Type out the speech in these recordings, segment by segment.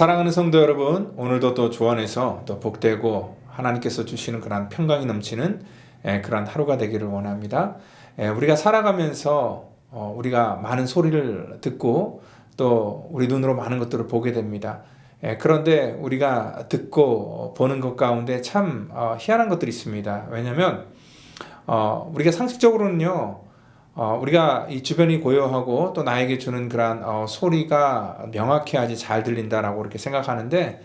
사랑하는 성도 여러분, 오늘도 또 주 안에서 또 복되고 하나님께서 주시는 그런 평강이 넘치는 그런 하루가 되기를 원합니다. 우리가 살아가면서 우리가 많은 소리를 듣고 또 우리 눈으로 많은 것들을 보게 됩니다. 그런데 우리가 듣고 보는 것 가운데 참 희한한 것들이 있습니다. 왜냐하면 우리가 상식적으로는요, 우리가 이 주변이 고요하고 또 나에게 주는 그런 소리가 명확해야지 잘 들린다라고 이렇게 생각하는데,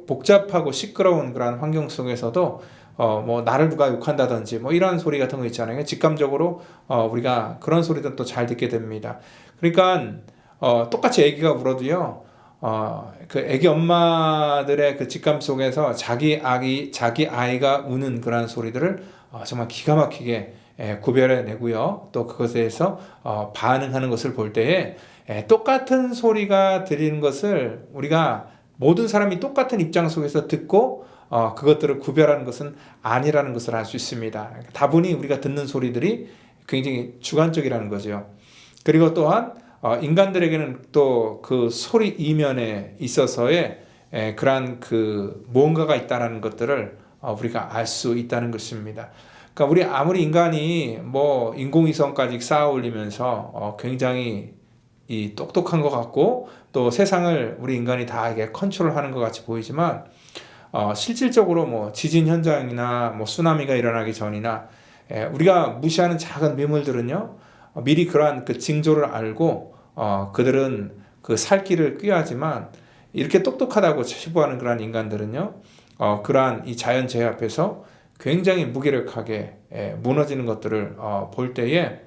복잡하고 시끄러운 그런 환경 속에서도 뭐 나를 누가 욕한다든지 뭐 이런 소리 같은 거 있잖아요. 직감적으로 우리가 그런 소리도 또 잘 듣게 됩니다. 그러니까 똑같이 아기가 울어도요, 그 아기 엄마들의 그 직감 속에서 자기 아이가 우는 그런 소리들을 정말 기가 막히게 구별해내고요. 또 그것에 대해서 반응하는 것을 볼 때에 똑같은 소리가 들리는 것을 우리가 모든 사람이 똑같은 입장 속에서 듣고 그것들을 구별하는 것은 아니라는 것을 알 수 있습니다. 다분히 우리가 듣는 소리들이 굉장히 주관적이라는 거죠. 그리고 또한 인간들에게는 또 그 소리 이면에 있어서의 그러한 그 무언가가 있다는 것들을 우리가 알 수 있다는 것입니다. 그러니까 우리 아무리 인간이 뭐 인공위성까지 쌓아 올리면서 굉장히 이 똑똑한 것 같고 또 세상을 우리 인간이 다 이게 컨트롤하는 것 같이 보이지만 실질적으로 뭐 지진 현장이나 뭐 쓰나미가 일어나기 전이나 우리가 무시하는 작은 매물들은요, 미리 그러한 그 징조를 알고 그들은 그 살 길을 꾀하지만 이렇게 똑똑하다고 치부하는 그러한 인간들은요, 그러한 이 자연재해 앞에서 굉장히 무기력하게 무너지는 것들을 볼 때에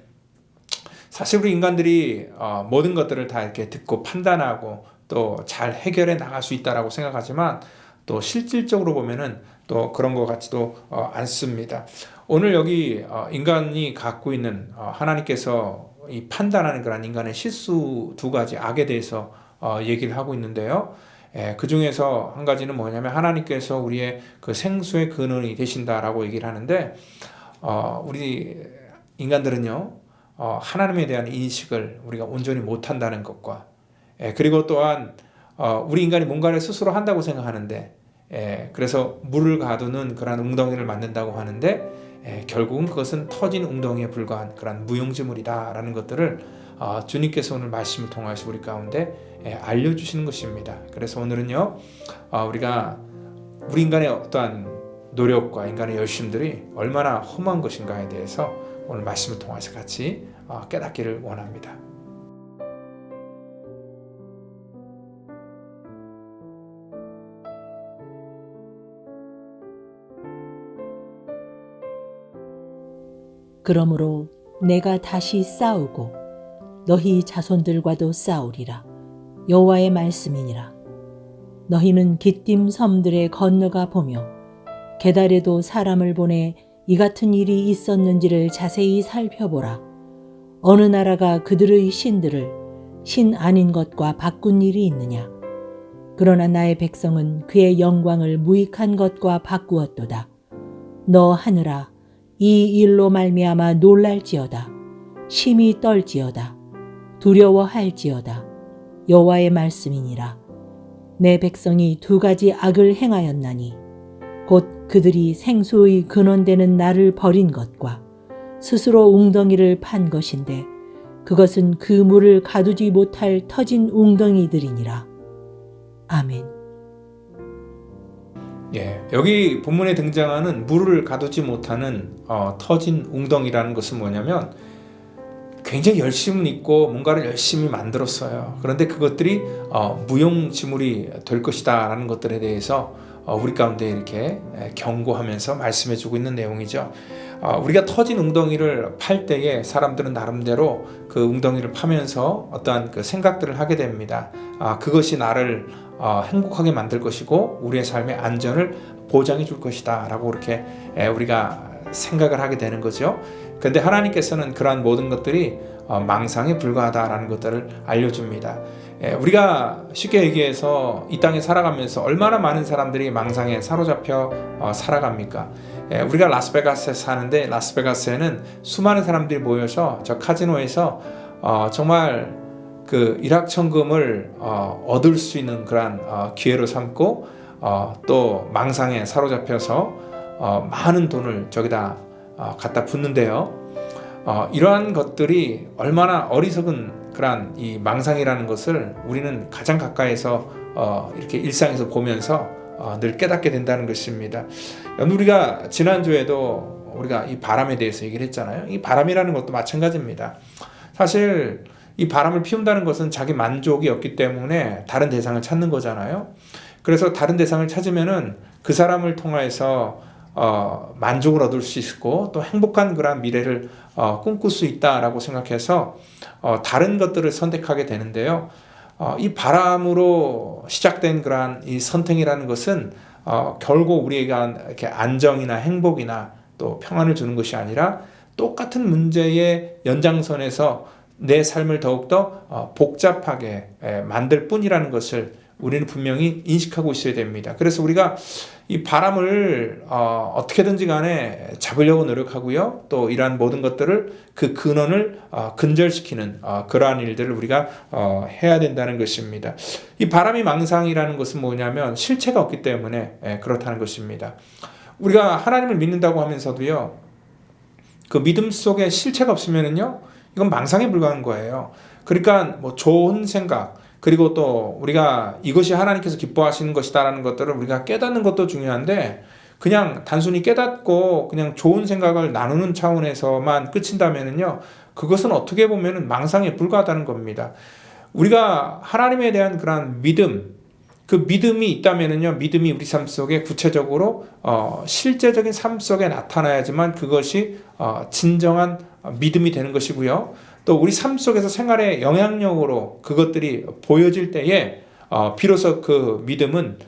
사실 우리 인간들이 모든 것들을 다 이렇게 듣고 판단하고 또 잘 해결해 나갈 수 있다라고 생각하지만 또 실질적으로 보면은 또 그런 것 같지도 않습니다. 오늘 여기 인간이 갖고 있는 하나님께서 이 판단하는 그런 인간의 실수 두 가지 악에 대해서 얘기를 하고 있는데요. 그 중에서 한 가지는 뭐냐면 하나님께서 우리의 그 생수의 근원이 되신다라고 얘기를 하는데, 우리 인간들은요, 하나님에 대한 인식을 우리가 온전히 못한다는 것과, 그리고 또한 우리 인간이 뭔가를 스스로 한다고 생각하는데, 그래서 물을 가두는 그런 웅덩이를 만든다고 하는데, 결국은 그것은 터진 웅덩이에 불과한 그런 무용지물이다라는 것들을 주님께서 오늘 말씀을 통해서 우리 가운데 알려주시는 것입니다. 그래서 오늘은요, 우리가 우리 인간의 어떠한 노력과 인간의 열심들이 얼마나 험한 것인가에 대해서 오늘 말씀을 통해서 같이 깨닫기를 원합니다. 그러므로 내가 다시 싸우고 너희 자손들과도 싸우리라. 여호와의 말씀이니라. 너희는 깃딤 섬들에 건너가 보며 게달에도 사람을 보내 이 같은 일이 있었는지를 자세히 살펴보라. 어느 나라가 그들의 신들을 신 아닌 것과 바꾼 일이 있느냐. 그러나 나의 백성은 그의 영광을 무익한 것과 바꾸었도다. 너 하늘아, 이 일로 말미암아 놀랄지어다. 심히 떨지어다. 두려워할지어다. 여호와의 말씀이니라. 내 백성이 두 가지 악을 행하였나니 곧 그들이 생수의 근원되는 나를 버린 것과 스스로 웅덩이를 판 것인데 그것은 그 물을 가두지 못할 터진 웅덩이들이니라. 아멘. 여기 본문에 등장하는 물을 가두지 못하는 터진 웅덩이라는 것은 뭐냐면 굉장히 열심은 있고 뭔가를 열심히 만들었어요. 그런데 그것들이 무용지물이 될 것이다 라는 것들에 대해서 우리 가운데 이렇게 경고하면서 말씀해주고 있는 내용이죠. 우리가 터진 웅덩이를 팔 때에 사람들은 나름대로 그 웅덩이를 파면서 어떠한 그 생각들을 하게 됩니다. 그것이 나를 행복하게 만들 것이고 우리의 삶의 안전을 보장해 줄 것이다 라고 이렇게 우리가 생각을 하게 되는 거죠. 그런데 하나님께서는 그러한 모든 것들이 망상에 불과하다라는 것들을 알려줍니다. 우리가 쉽게 얘기해서 이 땅에 살아가면서 얼마나 많은 사람들이 망상에 사로잡혀 살아갑니까? 우리가 라스베가스에 사는데 라스베가스에는 수많은 사람들이 모여서 저 카지노에서 정말 그 일확천금을 얻을 수 있는 그러한 기회로 삼고 또 망상에 사로잡혀서 많은 돈을 저기다 갖다 붓는데요. 이러한 것들이 얼마나 어리석은 그러한 이 망상이라는 것을 우리는 가장 가까이서 이렇게 일상에서 보면서 늘 깨닫게 된다는 것입니다. 우리가 지난주에도 우리가 이 바람에 대해서 얘기를 했잖아요. 이 바람이라는 것도 마찬가지입니다. 사실 이 바람을 피운다는 것은 자기 만족이 없기 때문에 다른 대상을 찾는 거잖아요. 그래서 다른 대상을 찾으면은 그 사람을 통해서 만족을 얻을 수 있고 또 행복한 그런 미래를 꿈꿀 수 있다라고 생각해서 다른 것들을 선택하게 되는데요. 이 바람으로 시작된 그러한 이 선택이라는 것은 결국 우리에게 이렇게 안정이나 행복이나 또 평안을 주는 것이 아니라 똑같은 문제의 연장선에서 내 삶을 더욱더 복잡하게 만들 뿐이라는 것을 우리는 분명히 인식하고 있어야 됩니다. 그래서 우리가 이 바람을 어떻게든지 간에 잡으려고 노력하고요. 또 이러한 모든 것들을 그 근원을 근절시키는 그러한 일들을 우리가 해야 된다는 것입니다. 이 바람이 망상이라는 것은 뭐냐면 실체가 없기 때문에 그렇다는 것입니다. 우리가 하나님을 믿는다고 하면서도요. 그 믿음 속에 실체가 없으면은요. 이건 망상에 불과한 거예요. 그러니까 뭐 좋은 생각 그리고 또 우리가 이것이 하나님께서 기뻐하시는 것이다라는 것들을 우리가 깨닫는 것도 중요한데 그냥 단순히 깨닫고 그냥 좋은 생각을 나누는 차원에서만 그친다면은요. 그것은 어떻게 보면은 망상에 불과하다는 겁니다. 우리가 하나님에 대한 그런 믿음 그 믿음이 있다면은요, 믿음이 우리 삶 속에 구체적으로 실제적인 삶 속에 나타나야지만 그것이 진정한 믿음이 되는 것이고요. 또 우리 삶 속에서 생활의 영향력으로 그것들이 보여질 때에 비로소 그 믿음은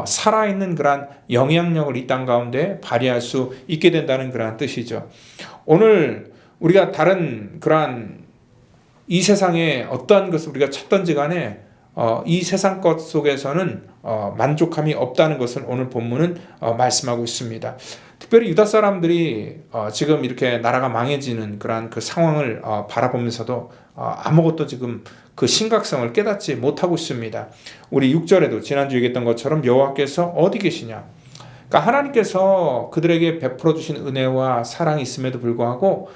살아있는 그러한 영향력을 이 땅 가운데 발휘할 수 있게 된다는 그러한 뜻이죠. 오늘 우리가 다른 그러한 이 세상에 어떠한 것을 우리가 찾든지 간에 이 세상 것 속에서는 만족함이 없다는 것을 오늘 본문은 말씀하고 있습니다. 특별히 유다 사람들이 지금 이렇게 나라가 망해지는 그러한 그 상황을 바라보면서도 아무것도 지금 그 심각성을 깨닫지 못하고 있습니다. 우리 6절에도 지난주 얘기했던 것처럼 여호와께서 어디 계시냐? 그러니까 하나님께서 그들에게 베풀어 주신 은혜와 사랑이 있음에도 불구하고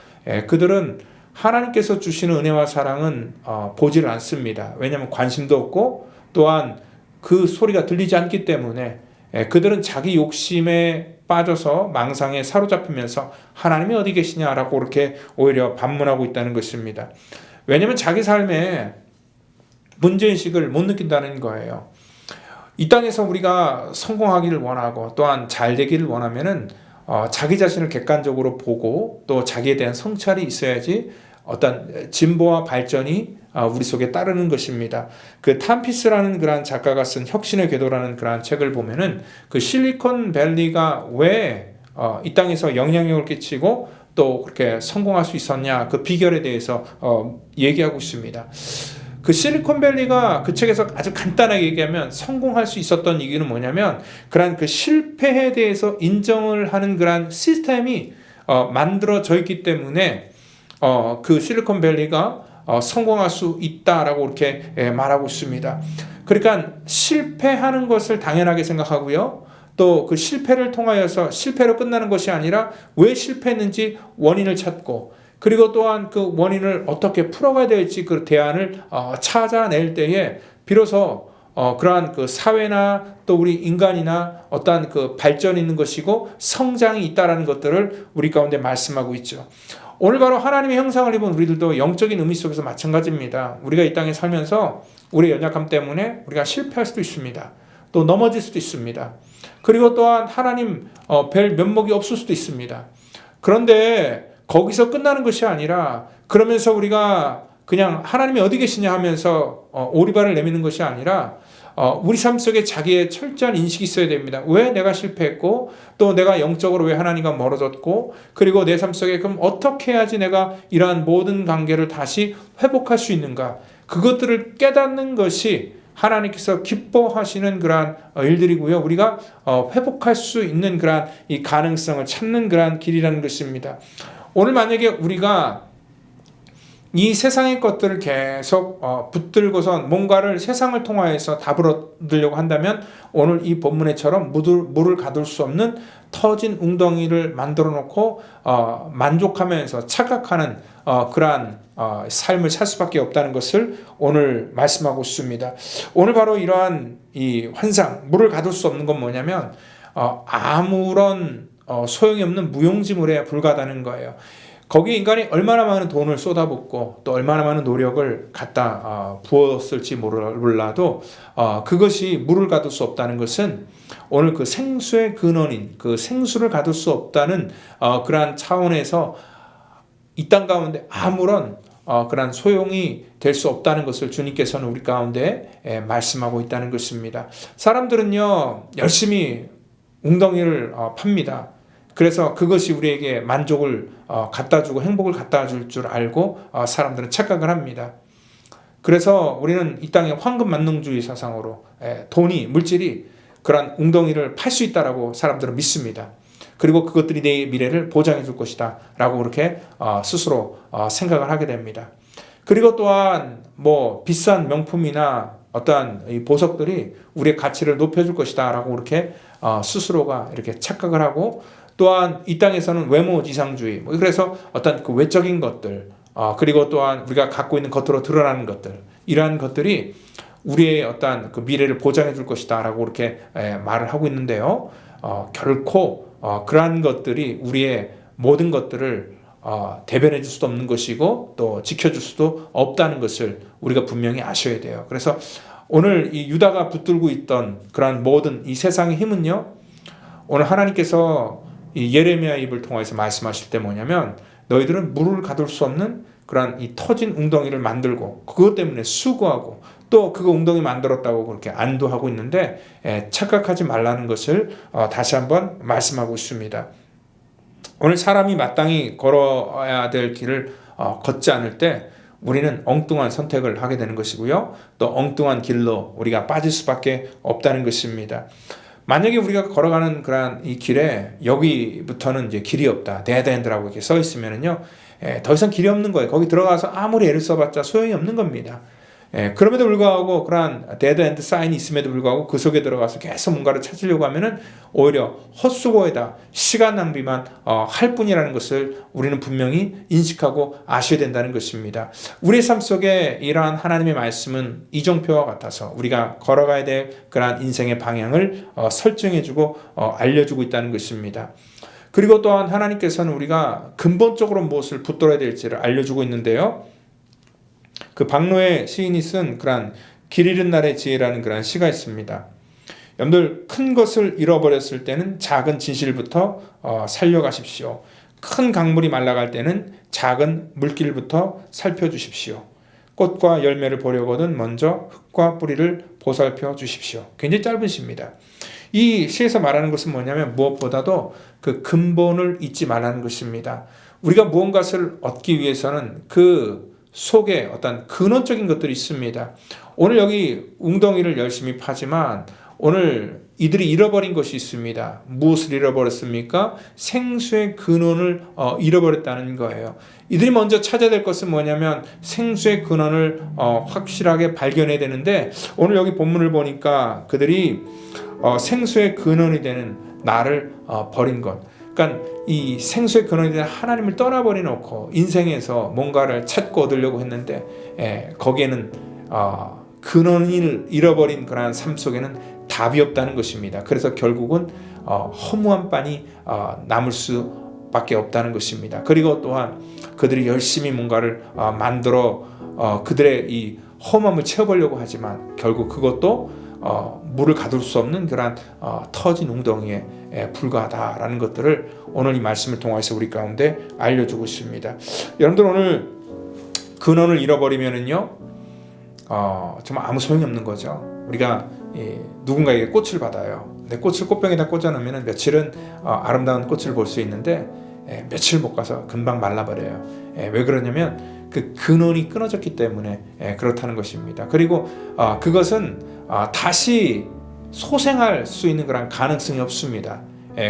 그들은 하나님께서 주시는 은혜와 사랑은 보지를 않습니다. 왜냐하면 관심도 없고 또한 그 소리가 들리지 않기 때문에 그들은 자기 욕심에 빠져서 망상에 사로잡히면서 하나님이 어디 계시냐라고 그렇게 오히려 반문하고 있다는 것입니다. 왜냐하면 자기 삶에 문제의식을 못 느낀다는 거예요. 이 땅에서 우리가 성공하기를 원하고 또한 잘 되기를 원하면은 자기 자신을 객관적으로 보고 또 자기에 대한 성찰이 있어야지 어떤 진보와 발전이 우리 속에 따르는 것입니다. 그 탐피스라는 그런 작가가 쓴 혁신의 궤도라는 그런 책을 보면은 그 실리콘밸리가 왜 이 땅에서 영향력을 끼치고 또 그렇게 성공할 수 있었냐 그 비결에 대해서 얘기하고 있습니다. 그 실리콘밸리가 그 책에서 아주 간단하게 얘기하면 성공할 수 있었던 이유는 뭐냐면 그런 그 실패에 대해서 인정을 하는 그런 시스템이 만들어져 있기 때문에 그 실리콘밸리가 성공할 수 있다라고 이렇게 말하고 있습니다. 그러니까 실패하는 것을 당연하게 생각하고요. 또 그 실패를 통하여서 실패로 끝나는 것이 아니라 왜 실패했는지 원인을 찾고 그리고 또한 그 원인을 어떻게 풀어가야 될지 그 대안을 찾아낼 때에 비로소 그러한 그 사회나 또 우리 인간이나 어떠한 그 발전이 있는 것이고 성장이 있다라는 것들을 우리 가운데 말씀하고 있죠. 오늘 바로 하나님의 형상을 입은 우리들도 영적인 의미 속에서 마찬가지입니다. 우리가 이 땅에 살면서 우리의 연약함 때문에 우리가 실패할 수도 있습니다. 또 넘어질 수도 있습니다. 그리고 또한 하나님 별 면목이 없을 수도 있습니다. 그런데 거기서 끝나는 것이 아니라 그러면서 우리가 그냥 하나님이 어디 계시냐 하면서 오리발을 내미는 것이 아니라 우리 삶 속에 자기의 철저한 인식이 있어야 됩니다. 왜 내가 실패했고 또 내가 영적으로 왜 하나님과 멀어졌고 그리고 내 삶 속에 그럼 어떻게 해야지 내가 이러한 모든 관계를 다시 회복할 수 있는가 그것들을 깨닫는 것이 하나님께서 기뻐하시는 그러한 일들이고요. 우리가 회복할 수 있는 그러한 이 가능성을 찾는 그러한 길이라는 것입니다. 오늘 만약에 우리가 이 세상의 것들을 계속 붙들고선 뭔가를 세상을 통하여서 답을 얻으려고 한다면 오늘 이 본문에처럼 물을 가둘 수 없는 터진 웅덩이를 만들어 놓고 만족하면서 착각하는 그러한 삶을 살 수밖에 없다는 것을 오늘 말씀하고 있습니다. 오늘 바로 이러한 이 환상, 물을 가둘 수 없는 건 뭐냐면 아무런 소용이 없는 무용지물에 불과하다는 거예요. 거기에 인간이 얼마나 많은 돈을 쏟아붓고 또 얼마나 많은 노력을 갖다 부었을지 몰라도 그것이 물을 가둘 수 없다는 것은 오늘 그 생수의 근원인 그 생수를 가둘 수 없다는 그러한 차원에서 이 땅 가운데 아무런 그러한 소용이 될 수 없다는 것을 주님께서는 우리 가운데 말씀하고 있다는 것입니다. 사람들은요 열심히 웅덩이를 팝니다. 그래서 그것이 우리에게 만족을 갖다 주고 행복을 갖다 줄 줄 알고 사람들은 착각을 합니다. 그래서 우리는 이 땅의 황금만능주의 사상으로 돈이, 물질이 그런 웅덩이를 팔 수 있다라고 사람들은 믿습니다. 그리고 그것들이 내 미래를 보장해 줄 것이다 라고 그렇게 스스로 생각을 하게 됩니다. 그리고 또한 뭐 비싼 명품이나 어떠한 이 보석들이 우리의 가치를 높여줄 것이다 라고 그렇게 스스로가 이렇게 착각을 하고, 또한 이 땅에서는 외모지상주의, 그래서 어떤 그 외적인 것들, 그리고 또한 우리가 갖고 있는 겉으로 드러나는 것들, 이러한 것들이 우리의 어떤 그 미래를 보장해 줄 것이다 라고 그렇게 말을 하고 있는데요. 결코 그러한 것들이 우리의 모든 것들을 대변해 줄 수도 없는 것이고 또 지켜줄 수도 없다는 것을 우리가 분명히 아셔야 돼요. 그래서 오늘 이 유다가 붙들고 있던 그러한 모든 이 세상의 힘은요, 오늘 하나님께서 이 예레미야 입을 통해서 말씀하실 때 뭐냐면, 너희들은 물을 가둘 수 없는 그러한 이 터진 웅덩이를 만들고 그것 때문에 수고하고 또 그거 웅덩이 만들었다고 그렇게 안도하고 있는데 착각하지 말라는 것을 다시 한번 말씀하고 있습니다. 오늘 사람이 마땅히 걸어야 될 길을 걷지 않을 때 우리는 엉뚱한 선택을 하게 되는 것이고요. 또 엉뚱한 길로 우리가 빠질 수밖에 없다는 것입니다. 만약에 우리가 걸어가는 그런 이 길에 여기부터는 이제 길이 없다, 데드엔드라고 이렇게 써 있으면은요, 더 이상 길이 없는 거예요. 거기 들어가서 아무리 애를 써봤자 소용이 없는 겁니다. 그럼에도 불구하고 그러한 데드엔드 사인이 있음에도 불구하고 그 속에 들어가서 계속 뭔가를 찾으려고 하면은 오히려 헛수고에다 시간 낭비만 할 뿐이라는 것을 우리는 분명히 인식하고 아셔야 된다는 것입니다. 우리의 삶 속에 이러한 하나님의 말씀은 이정표와 같아서 우리가 걸어가야 될 그러한 인생의 방향을 설정해주고 알려주고 있다는 것입니다. 그리고 또한 하나님께서는 우리가 근본적으로 무엇을 붙들어야 될지를 알려주고 있는데요. 그 박노해 시인이 쓴 그런 길 잃은 날의 지혜라는 그런 시가 있습니다. 여러분들, 큰 것을 잃어버렸을 때는 작은 진실부터 살려가십시오. 큰 강물이 말라갈 때는 작은 물길부터 살펴주십시오. 꽃과 열매를 보려거든 먼저 흙과 뿌리를 보살펴 주십시오. 굉장히 짧은 시입니다. 이 시에서 말하는 것은 뭐냐면 무엇보다도 그 근본을 잊지 말라는 것입니다. 우리가 무언가를 얻기 위해서는 그 속에 어떤 근원적인 것들이 있습니다. 오늘 여기 웅덩이를 열심히 파지만 오늘 이들이 잃어버린 것이 있습니다. 무엇을 잃어버렸습니까? 생수의 근원을 잃어버렸다는 거예요. 이들이 먼저 찾아야 될 것은 뭐냐면 생수의 근원을 확실하게 발견해야 되는데, 오늘 여기 본문을 보니까 그들이 생수의 근원이 되는 나를 버린 것, 그러니까 이 생수의 근원이 되는 하나님을 떠나버려 놓고 인생에서 뭔가를 찾고 얻으려고 했는데 거기에는 근원을 잃어버린 그러한 삶 속에는 답이 없다는 것입니다. 그래서 결국은 허무한 빤이 남을 수밖에 없다는 것입니다. 그리고 또한 그들이 열심히 뭔가를 만들어 그들의 이 허무함을 채워보려고 하지만 결국 그것도 물을 가둘 수 없는 그러한 터진 웅덩이에 불과하다라는 것들을 오늘 이 말씀을 통해서 우리 가운데 알려주고 있습니다. 여러분들, 오늘 근원을 잃어버리면은요, 정말 아무 소용이 없는 거죠. 우리가 누군가에게 꽃을 받아요. 근데 꽃을 꽃병에다 꽂아놓으면 며칠은 아름다운 꽃을 볼 수 있는데 며칠 못 가서 금방 말라버려요. 왜 그러냐면 그 근원이 끊어졌기 때문에 그렇다는 것입니다. 그리고 그것은 다시 소생할 수 있는 그런 가능성이 없습니다.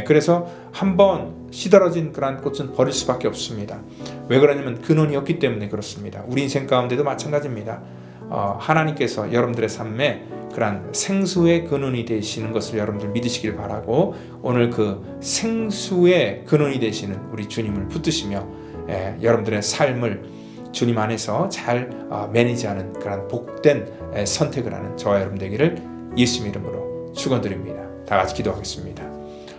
그래서 한번 시들어진 그러한 꽃은 버릴 수밖에 없습니다. 왜 그러냐면 근원이 없기 때문에 그렇습니다. 우리 인생 가운데도 마찬가지입니다. 하나님께서 여러분들의 삶에 그러한 생수의 근원이 되시는 것을 여러분들 믿으시길 바라고, 오늘 그 생수의 근원이 되시는 우리 주님을 붙드시며 여러분들의 삶을 주님 안에서 잘 매니지하는 그런 복된 선택을 하는 저와 여러분 되기를 예수님 이름으로 축원드립니다. 다 같이 기도하겠습니다.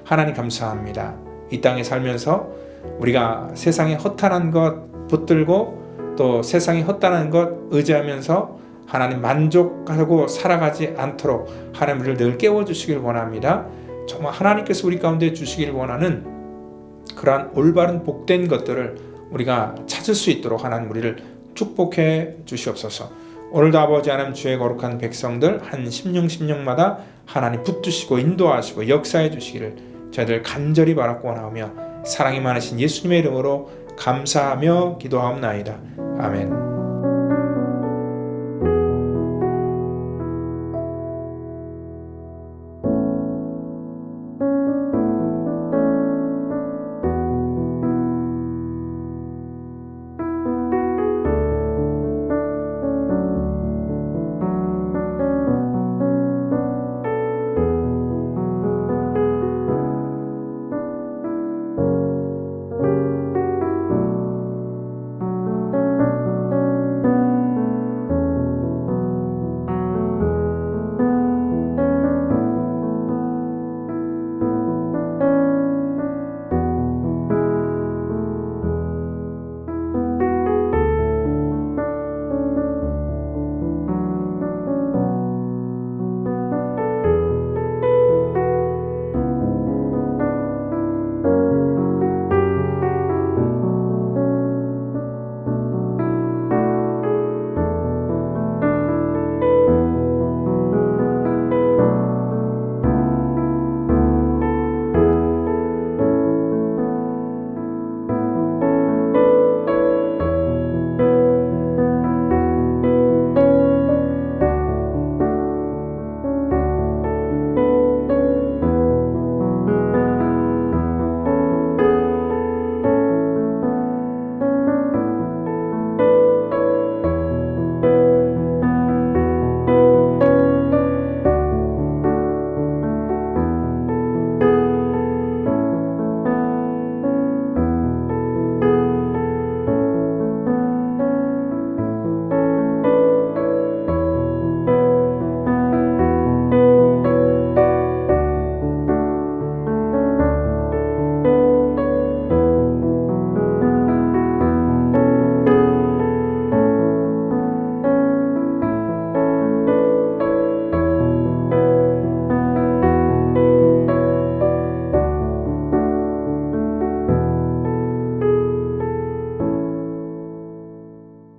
하나님 감사합니다. 이 땅에 살면서 우리가 세상의 허탄한 것 붙들고 또 세상의 허탄한 것 의지하면서 하나님 만족하고 살아가지 않도록 하나님 우리를 늘 깨워주시길 원합니다. 정말 하나님께서 우리 가운데 주시길 원하는 그러한 올바른 복된 것들을 우리가 찾을 수 있도록 하나님 우리를 축복해 주시옵소서. 오늘도 아버지 하나님 주의 거룩한 백성들 한 심령마다 하나님 붙드시고 인도하시고 역사해 주시기를 저희들 간절히 바라고 원하오며 사랑이 많으신 예수님의 이름으로 감사하며 기도하옵나이다. 아멘.